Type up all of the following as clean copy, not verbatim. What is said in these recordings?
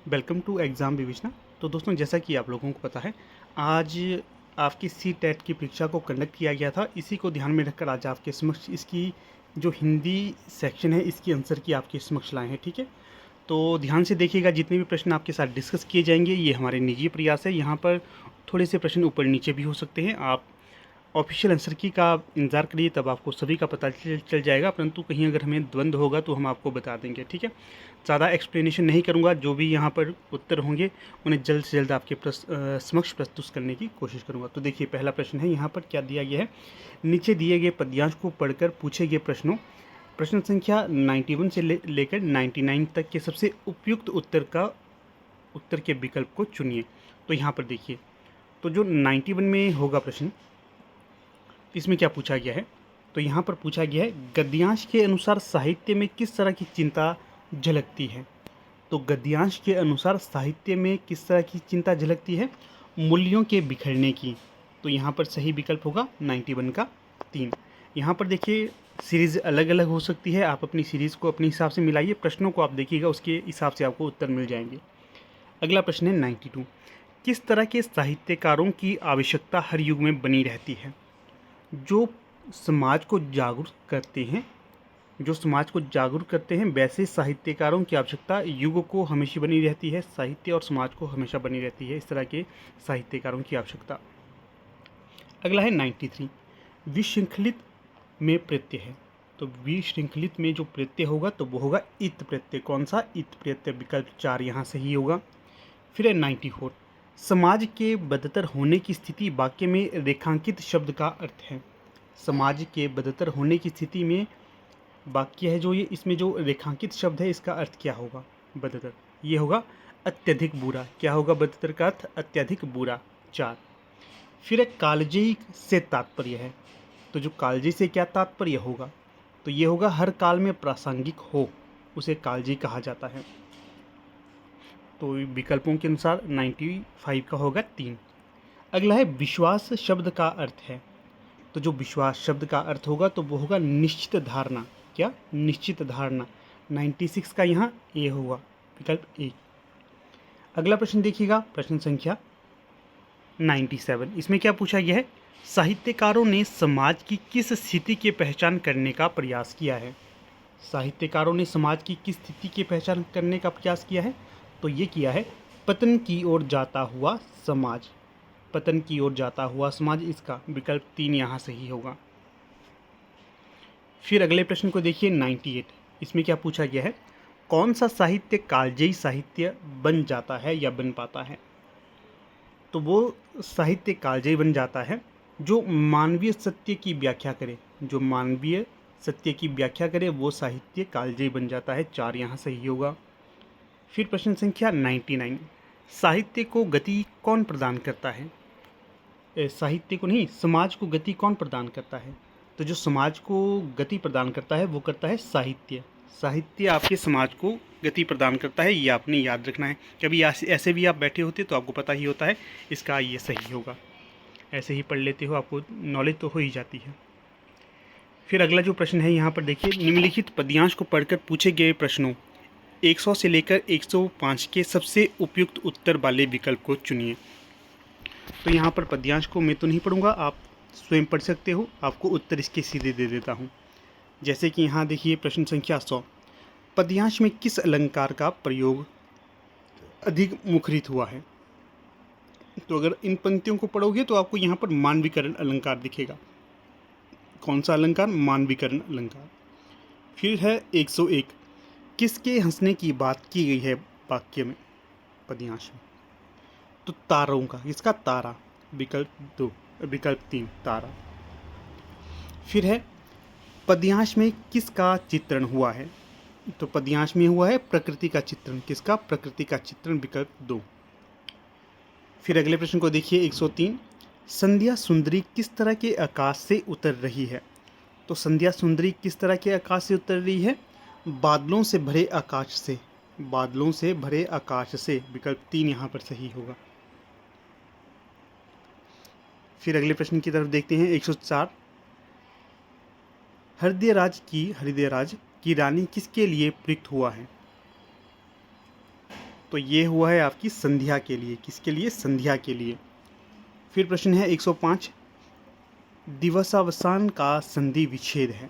Welcome to exam विवेचना। तो दोस्तों, जैसा कि आप लोगों को पता है, आज आपकी सी टेट की परीक्षा को कंडक्ट किया गया था। इसी को ध्यान में रखकर आज आपके समक्ष इसकी जो हिंदी सेक्शन है, इसकी आंसर की आपके समक्ष लाए हैं। ठीक है, तो ध्यान से देखिएगा। जितने भी प्रश्न आपके साथ डिस्कस किए जाएंगे, ये हमारे निजी प्रयास है। यहाँ पर थोड़े से प्रश्न ऊपर नीचे भी हो सकते हैं। आप ऑफिशियल आंसर की का इंतज़ार करिए, तब आपको सभी का पता चल जाएगा। परंतु कहीं अगर हमें द्वंद्व होगा तो हम आपको बता देंगे। ठीक है, ज़्यादा एक्सप्लेनेशन नहीं करूँगा। जो भी यहाँ पर उत्तर होंगे उन्हें जल्द से जल्द आपके समक्ष प्रस्तुत करने की कोशिश करूँगा। तो देखिए, पहला प्रश्न है, यहाँ पर क्या दिया गया है। नीचे दिए गए पद्यांश को पढ़कर पूछे गए प्रश्नों, प्रश्न संख्या 91 से लेकर 99 तक के सबसे उपयुक्त उत्तर के विकल्प को चुनिए। तो यहाँ पर देखिए, तो जो 91 में होगा प्रश्न, इसमें क्या पूछा गया है। तो यहाँ पर पूछा गया है, गद्यांश के अनुसार साहित्य में किस तरह की चिंता झलकती है। तो गद्यांश के अनुसार साहित्य में किस तरह की चिंता झलकती है, मूल्यों के बिखरने की। तो यहाँ पर सही विकल्प होगा 91 का 3। यहाँ पर देखिए, सीरीज़ अलग अलग हो सकती है। आप अपनी सीरीज़ को अपने हिसाब से मिलाइए, प्रश्नों को आप देखिएगा, उसके हिसाब से आपको उत्तर मिल जाएंगे। अगला प्रश्न है 92, किस तरह के साहित्यकारों की आवश्यकता हर युग में बनी रहती है। जो समाज को जागरूक करते हैं, वैसे साहित्यकारों की आवश्यकता युग को हमेशा बनी रहती है। साहित्य और समाज को हमेशा बनी रहती है, इस तरह के साहित्यकारों की आवश्यकता। अगला है 93, विशृंखलित में प्रत्यय है। तो विशृंखलित में जो प्रत्यय होगा तो वो होगा इत प्रत्यय। कौन सा? इत प्रत्यय। विकल्प 4 यहाँ सही होगा। फिर है 94, समाज के बदतर होने की स्थिति वाक्य में रेखांकित शब्द का अर्थ है। समाज के बदतर होने की स्थिति में वाक्य है जो ये, इसमें जो रेखांकित शब्द है इसका अर्थ क्या होगा? बदतर, ये होगा अत्यधिक बुरा। क्या होगा बदतर का अर्थ? अत्यधिक बुरा। 4। फिर एक कालजयी से तात्पर्य है। तो जो कालजयी से क्या तात्पर्य होगा? तो ये होगा हर काल में प्रासंगिक हो, उसे कालजयी कहा जाता है। तो विकल्पों के अनुसार 95 का होगा 3। अगला है विश्वास शब्द का अर्थ है। तो जो विश्वास शब्द का अर्थ होगा तो वो होगा निश्चित धारणा। क्या? निश्चित धारणा। 96 का यहाँ ए होगा, विकल्प ए। अगला प्रश्न देखिएगा, प्रश्न संख्या 97। इसमें क्या पूछा गया है, साहित्यकारों ने समाज की किस स्थिति की पहचान करने का प्रयास किया है। साहित्यकारों ने समाज की किस स्थिति की पहचान करने का प्रयास किया है। तो ये किया है पतन की ओर जाता हुआ समाज। पतन की ओर जाता हुआ समाज, इसका विकल्प 3 यहाँ सही होगा। फिर अगले प्रश्न को देखिए 98। इसमें क्या पूछा गया है, कौन सा साहित्य कालजयी साहित्य बन जाता है या बन पाता है। तो वो साहित्य कालजयी बन जाता है जो मानवीय सत्य की व्याख्या करे। जो मानवीय सत्य की व्याख्या करे वो साहित्य कालजयी बन जाता है। 4 यहाँ सही होगा। फिर प्रश्न संख्या 99, साहित्य को गति कौन प्रदान करता है। साहित्य को नहीं, समाज को गति कौन प्रदान करता है। तो जो समाज को गति प्रदान करता है वो करता है साहित्य। साहित्य आपके समाज को गति प्रदान करता है, ये आपने याद रखना है। कभी ऐसे भी आप बैठे होते तो आपको पता ही होता है, इसका ये सही होगा। ऐसे ही पढ़ लेते हो, आपको नॉलेज तो हो ही जाती है। फिर अगला जो प्रश्न है यहाँ पर देखिए, निम्नलिखित पद्यांश को पढ़कर पूछे गए प्रश्नों 100 से लेकर 105 के सबसे उपयुक्त उत्तर वाले विकल्प को चुनिए। तो यहाँ पर पद्यांश को मैं तो नहीं पढ़ूंगा, आप स्वयं पढ़ सकते हो। आपको उत्तर इसके सीधे दे देता हूँ। जैसे कि यहाँ देखिए, प्रश्न संख्या 100, पद्यांश में किस अलंकार का प्रयोग अधिक मुखरित हुआ है। तो अगर इन पंक्तियों को पढ़ोगे तो आपको यहाँ पर मानवीकरण अलंकार दिखेगा। कौन सा अलंकार? मानवीकरण अलंकार। फिर है 101, किसके हंसने की बात की गई है वाक्य में, पद्यांश में। तो तारों का, इसका तारा, विकल्प 2, विकल्प 3 तारा। फिर है पद्यांश में किसका चित्रण हुआ है। तो पद्यांश में हुआ है प्रकृति का चित्रण। किसका? प्रकृति का चित्रण, विकल्प 2। फिर अगले प्रश्न को देखिए 103, संध्या सुंदरी किस तरह के आकाश से उतर रही है। तो संध्या सुंदरी किस तरह के आकाश से उतर रही है? बादलों से भरे आकाश से। बादलों से भरे आकाश से, विकल्प 3 यहाँ पर सही होगा। फिर अगले प्रश्न की तरफ देखते हैं 104, हृदयराज की रानी किसके लिए प्रयुक्त हुआ है। तो ये हुआ है आपकी संध्या के लिए। किसके लिए? संध्या के लिए। फिर प्रश्न है 105, दिवसावसान का संधि विच्छेद है।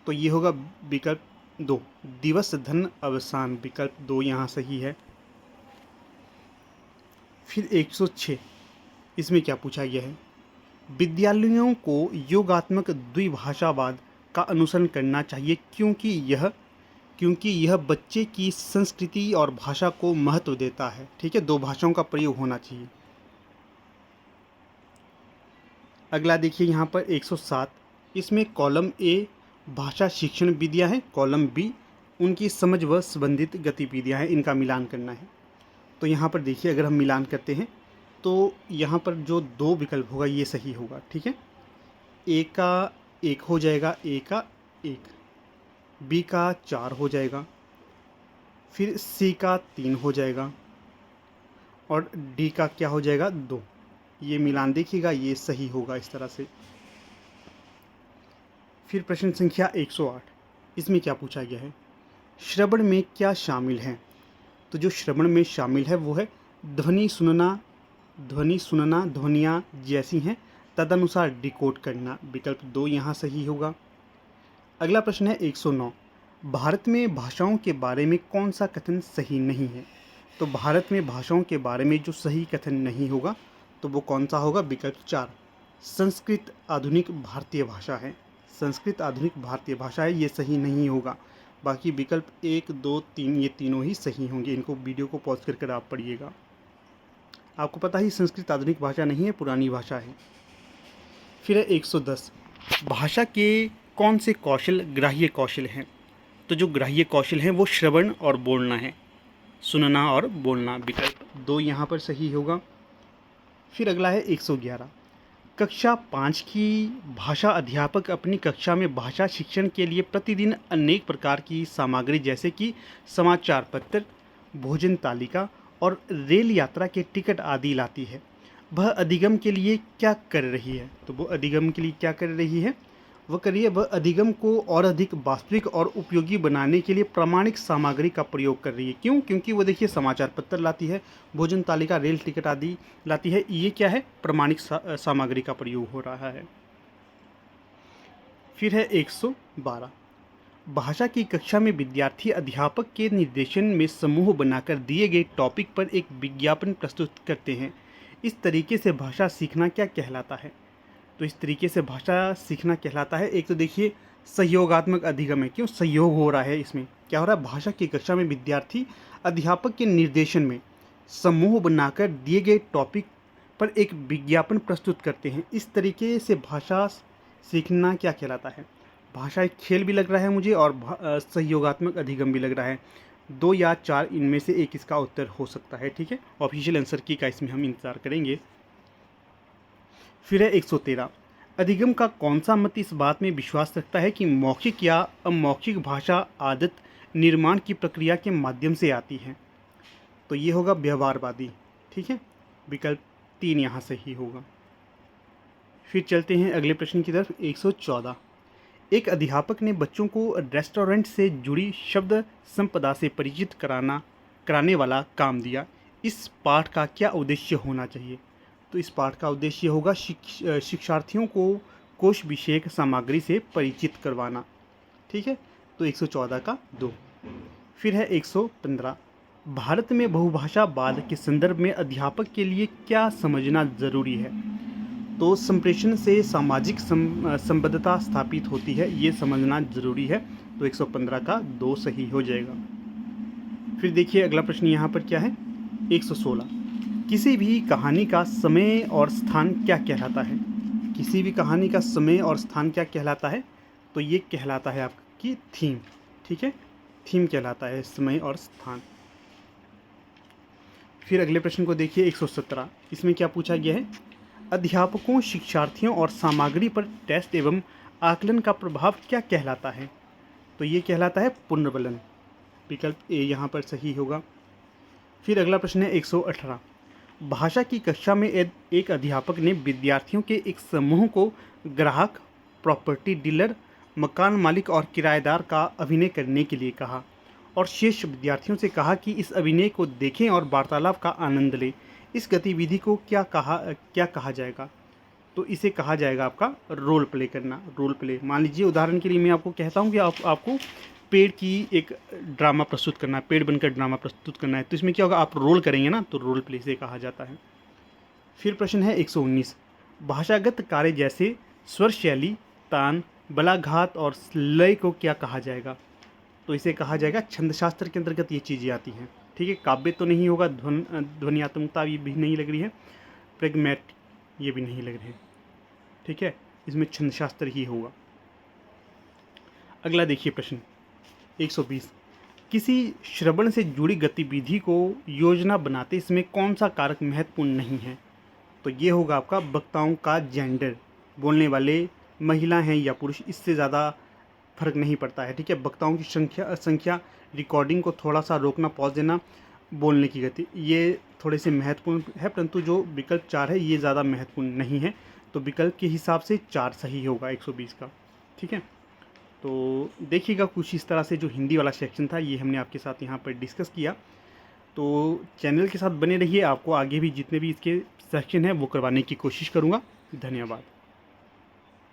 तो ये होगा विकल्प 2, दिवस धन अवसान, विकल्प 2 यहाँ सही है। फिर 106, इसमें क्या पूछा गया है? विद्यालयों को योगात्मक द्विभाषावाद का अनुसरण करना चाहिए क्योंकि यह बच्चे की संस्कृति और भाषा को महत्व देता है। ठीक है, 2 भाषाओं का प्रयोग होना चाहिए। अगला देखिए यहाँ पर 107, इसमें कॉलम ए भाषा शिक्षण विधियाँ हैं, कॉलम बी उनकी समझ व संबंधित गतिविधियाँ हैं, इनका मिलान करना है। तो यहाँ पर देखिए अगर हम मिलान करते हैं तो यहाँ पर जो 2 विकल्प होगा ये सही होगा। ठीक है, ए का 1 हो जाएगा, ए का 1, बी का 4 हो जाएगा, फिर सी का 3 हो जाएगा और डी का क्या हो जाएगा? 2। ये मिलान देखिएगा, ये सही होगा इस तरह से। फिर प्रश्न संख्या 108, इसमें क्या पूछा गया है? श्रवण में क्या शामिल है? तो जो श्रवण में शामिल है वो है ध्वनि सुनना, ध्वनियाँ जैसी हैं तदनुसार डिकोड करना, विकल्प 2 यहाँ सही होगा। अगला प्रश्न है 109, भारत में भाषाओं के बारे में कौन सा कथन सही नहीं है? तो भारत में भाषाओं के बारे में जो सही कथन नहीं होगा तो वो कौन सा होगा? विकल्प 4, संस्कृत आधुनिक भारतीय भाषा है। संस्कृत आधुनिक भारतीय भाषा है, ये सही नहीं होगा। बाकी विकल्प 1, 2, 3 ये तीनों ही सही होंगे। इनको वीडियो को पॉज करके आप पढ़िएगा। आपको पता ही संस्कृत आधुनिक भाषा नहीं है, पुरानी भाषा है। फिर है 110, भाषा के कौन से कौशल ग्राह्य कौशल हैं? तो जो ग्राह्य कौशल हैं वो श्रवण और बोलना है, सुनना और बोलना, विकल्प 2 यहाँ पर सही होगा। फिर अगला है 111, कक्षा 5 की भाषा अध्यापक अपनी कक्षा में भाषा शिक्षण के लिए प्रतिदिन अनेक प्रकार की सामग्री जैसे कि समाचार पत्र, भोजन तालिका और रेल यात्रा के टिकट आदि लाती है। वह अधिगम के लिए क्या कर रही है? तो वो अधिगम के लिए क्या कर रही है? वह अधिगम को और अधिक वास्तविक और उपयोगी बनाने के लिए प्रामाणिक सामग्री का प्रयोग कर रही है। क्यों? क्योंकि वो देखिए समाचार पत्र लाती है, भोजन तालिका, रेल टिकट आदि लाती है। ये क्या है? प्रामाणिक सामग्री का प्रयोग हो रहा है। फिर है 112, भाषा की कक्षा में विद्यार्थी अध्यापक के निर्देशन में समूह बनाकर दिए गए टॉपिक पर एक विज्ञापन प्रस्तुत करते हैं। इस तरीके से भाषा सीखना क्या कहलाता है? तो इस तरीके से भाषा सीखना कहलाता है, एक तो देखिए सहयोगात्मक अधिगम है। क्यों? सहयोग हो रहा है। इसमें क्या हो रहा है? भाषा की कक्षा में विद्यार्थी अध्यापक के निर्देशन में समूह बनाकर दिए गए टॉपिक पर एक विज्ञापन प्रस्तुत करते हैं। इस तरीके से भाषा सीखना क्या कहलाता है? भाषा एक खेल भी लग रहा है मुझे और सहयोगात्मक अधिगम भी लग रहा है। 2 या 4 इनमें से एक इसका उत्तर हो सकता है। ठीक है, ऑफिशियल आंसर की का इसमें हम इंतज़ार करेंगे। फिर है 113, अधिगम का कौन सा मत इस बात में विश्वास रखता है कि मौखिक या अमौखिक भाषा आदत निर्माण की प्रक्रिया के माध्यम से आती है? तो ये होगा व्यवहारवादी। ठीक है, विकल्प 3 यहाँ सही होगा। फिर चलते हैं अगले प्रश्न की तरफ। 114, एक अध्यापक ने बच्चों को रेस्टोरेंट से जुड़ी शब्द संपदा से परिचित कराने वाला काम दिया। इस पाठ का क्या उद्देश्य होना चाहिए? तो इस पाठ का उद्देश्य होगा शिक्षार्थियों को कोश विषयक सामग्री से परिचित करवाना। ठीक है, तो 114 का 2। फिर है 115, भारत में बहुभाषावाद के संदर्भ में अध्यापक के लिए क्या समझना जरूरी है? तो संप्रेषण से सामाजिक संबद्धता स्थापित होती है, ये समझना जरूरी है। तो 115 का 2 सही हो जाएगा। फिर देखिए अगला प्रश्न यहाँ पर क्या है? 116, किसी भी कहानी का समय और स्थान क्या कहलाता है? किसी भी कहानी का समय और स्थान क्या कहलाता है? तो ये कहलाता है आपकी थीम। ठीक है, थीम कहलाता है समय और स्थान। फिर अगले प्रश्न को देखिए 117, इसमें क्या पूछा गया है? अध्यापकों, शिक्षार्थियों और सामग्री पर टेस्ट एवं आकलन का प्रभाव क्या कहलाता है? तो ये कहलाता है पुनर्बलन, विकल्प ए यहाँ पर सही होगा। फिर अगला प्रश्न है 118, भाषा की कक्षा में एक अध्यापक ने विद्यार्थियों के एक समूह को ग्राहक, प्रॉपर्टी डीलर, मकान मालिक और किराएदार का अभिनय करने के लिए कहा। और शेष विद्यार्थियों से कहा कि इस अभिनय को देखें और वार्तालाप का आनंद लें। इस गतिविधि को क्या कहा जाएगा? तो इसे कहा जाएगा आपका रोल प्ले करना। रोल प्ले, मान लीजिए उदाहरण के लिए मैं आपको कहता हूँ कि आपको पेड़ की एक ड्रामा प्रस्तुत करना है, पेड़ बनकर ड्रामा प्रस्तुत करना है, तो इसमें क्या होगा, आप रोल करेंगे ना, तो रोल प्ले से कहा जाता है। फिर प्रश्न है 119, भाषागत कार्य जैसे स्वर शैली, तान, बलाघात और लय को क्या कहा जाएगा? तो इसे कहा जाएगा, छंदशास्त्र के अंतर्गत ये चीज़ें आती हैं। ठीक है, काव्य तो नहीं होगा, ध्वनियात्मकता ये भी नहीं लग रही है, प्रेगमेट ये भी नहीं लग रहे हैं। ठीक है, इसमें छंदशास्त्र ही होगा। अगला देखिए प्रश्न 120, किसी श्रवण से जुड़ी गतिविधि को योजना बनाते इसमें कौन सा कारक महत्वपूर्ण नहीं है? तो ये होगा आपका वक्ताओं का जेंडर, बोलने वाले महिला हैं या पुरुष, इससे ज़्यादा फर्क नहीं पड़ता है। ठीक है, वक्ताओं की संख्या, रिकॉर्डिंग को थोड़ा सा रोकना, पॉज देना, बोलने की गति, ये थोड़े से महत्वपूर्ण है, परंतु जो विकल्प 4 है ये ज़्यादा महत्वपूर्ण नहीं है। तो विकल्प के हिसाब से 4 सही होगा 120 का। ठीक है, तो देखिएगा कुछ इस तरह से जो हिंदी वाला सेक्शन था ये हमने आपके साथ यहाँ पर डिस्कस किया। तो चैनल के साथ बने रहिए, आपको आगे भी जितने भी इसके सेक्शन हैं वो करवाने की कोशिश करूँगा। धन्यवाद।